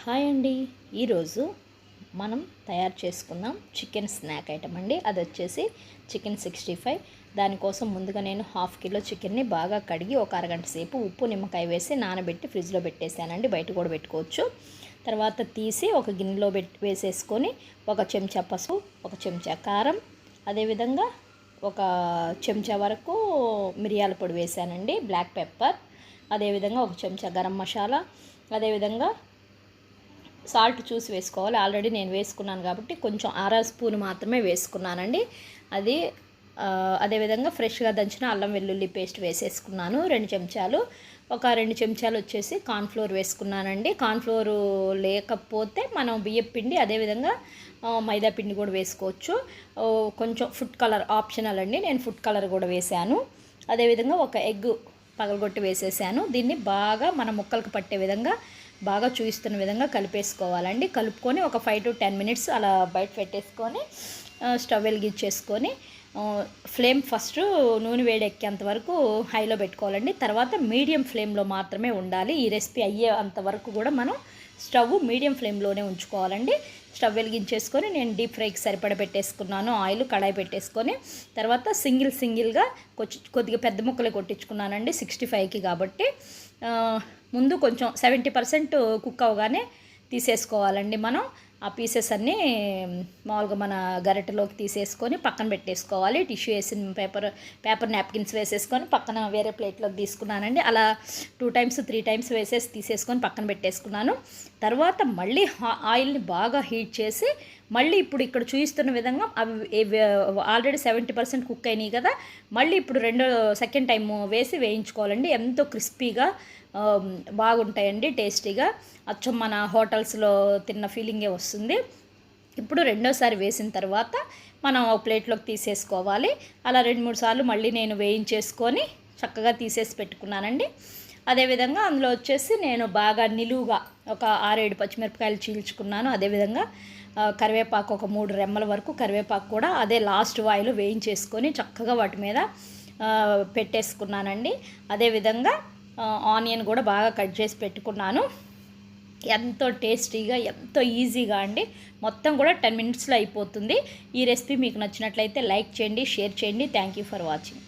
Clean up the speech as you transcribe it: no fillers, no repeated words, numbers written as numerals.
Hi అండి. ఈరోజు మనం తయారు చేసుకుందాం చికెన్ స్నాక్ ఐటమ్ అండి. అది వచ్చేసి చికెన్ 65. దానికోసం ముందుగా నేను 1/2 కిలో చికెన్ని బాగా కడిగి ఒక అరగంట సేపు ఉప్పు నిమ్మకాయ వేసి నానబెట్టి ఫ్రిడ్జ్లో పెట్టేశానండి. బయట కూడా పెట్టుకోవచ్చు. తర్వాత తీసి ఒక గిన్నెలో వేసేసుకొని ఒక చెంచా పసుపు, ఒక చెంచా కారం, అదేవిధంగా ఒక చెంచా వరకు మిరియాల పొడి వేసానండి, బ్లాక్ పెప్పర్, అదేవిధంగా ఒక చెంచా గరం మసాలా, అదేవిధంగా సాల్ట్ చూసి వేసుకోవాలి. ఆల్రెడీ నేను వేసుకున్నాను కాబట్టి కొంచెం అర స్పూన్ మాత్రమే వేసుకున్నానండి. అదేవిధంగా ఫ్రెష్గా దంచిన అల్లం వెల్లుల్లి పేస్ట్ వేసేసుకున్నాను 2 చెంచాలు. ఒక 2 చెంచాలు వచ్చేసి కార్న్ఫ్లోర్ వేసుకున్నానండి. కార్న్ఫ్లోర్ లేకపోతే మనం బియ్యం పిండి, అదేవిధంగా మైదా పిండి కూడా వేసుకోవచ్చు. కొంచెం ఫుడ్ కలర్ ఆప్షనల్ అండి, నేను ఫుడ్ కలర్ కూడా వేసాను. అదేవిధంగా ఒక ఎగ్ పగలగొట్టి వేసేసాను. దీన్ని బాగా మన ముక్కలకు పట్టే విధంగా బాగా చూపిస్తున్న విధంగా కలిపేసుకోవాలండి. కలుపుకొని ఒక 5 to 10 minutes అలా బయట పెట్టేసుకొని స్టవ్ వెలిగించేసుకొని ఫ్లేమ్ ఫస్ట్ నూనె వేడెక్కేంత వరకు హైలో పెట్టుకోవాలండి. తర్వాత మీడియం ఫ్లేమ్లో మాత్రమే ఉండాలి. ఈ రెసిపీ అయ్యే అంతవరకు కూడా మనం స్టవ్ మీడియం ఫ్లేమ్లోనే ఉంచుకోవాలండి. స్టవ్ వెలిగించేసుకొని నేను డీప్ ఫ్రైకి సరిపడ పెట్టేసుకున్నాను. ఆయిల్ కడాయి పెట్టేసుకొని తర్వాత సింగిల్గా కొద్దిగా పెద్ద ముక్కలే కొట్టించుకున్నానండి 65కి కాబట్టి. ముందు కొంచెం 70% కుక్ అవగానే తీసేసుకోవాలండి. మనం ఆ పీసెస్ అన్నీ మామూలుగా మన గరిటెలోకి తీసేసుకొని పక్కన పెట్టేసుకోవాలి. టిష్యూ వేసిన పేపర్ నాప్కిన్స్ వేసేసుకొని పక్కన వేరే ప్లేట్లోకి తీసుకున్నానండి. అలా 2 times 3 times వేసేసి తీసేసుకొని పక్కన పెట్టేసుకున్నాను. తర్వాత మళ్ళీ ఆయిల్ని బాగా హీట్ చేసి మళ్ళీ ఇప్పుడు ఇక్కడ చూపిస్తున్న విధంగా అవి ఆల్రెడీ 70% కుక్ అయినాయి కదా, మళ్ళీ ఇప్పుడు సెకండ్ టైం వేసి వేయించుకోవాలండి. ఎంతో క్రిస్పీగా బాగుంటాయండి, టేస్టీగా. అచ్చం మన హోటల్స్లో తిన్న ఫీలింగే వస్తుంది. ఇప్పుడు రెండోసారి వేసిన తర్వాత మనం ఒక ప్లేట్లోకి తీసేసుకోవాలి. అలా 2-3 సార్లు మళ్ళీ నేను వేయించేసుకొని చక్కగా తీసేసి పెట్టుకున్నానండి. అదేవిధంగా అందులో వచ్చేసి నేను బాగా నిలువుగా ఒక 6-7 పచ్చిమిరపకాయలు చీల్చుకున్నాను. అదేవిధంగా కరివేపాకు ఒక 3 రెమ్మల వరకు కరివేపాకు కూడా అదే లాస్ట్ వాయిలో వేయించేసుకొని చక్కగా వాటి మీద పెట్టేసుకున్నానండి. అదేవిధంగా ఆనియన్ కూడా బాగా కట్ చేసి పెట్టుకున్నాను. ఎంతో టేస్టీగా, ఎంతో ఈజీగా అండి. మొత్తం కూడా 10 minutesలో అయిపోతుంది. ఈ రెసిపీ మీకు నచ్చినట్లయితే లైక్ చేయండి, షేర్ చేయండి. Thank you for watching.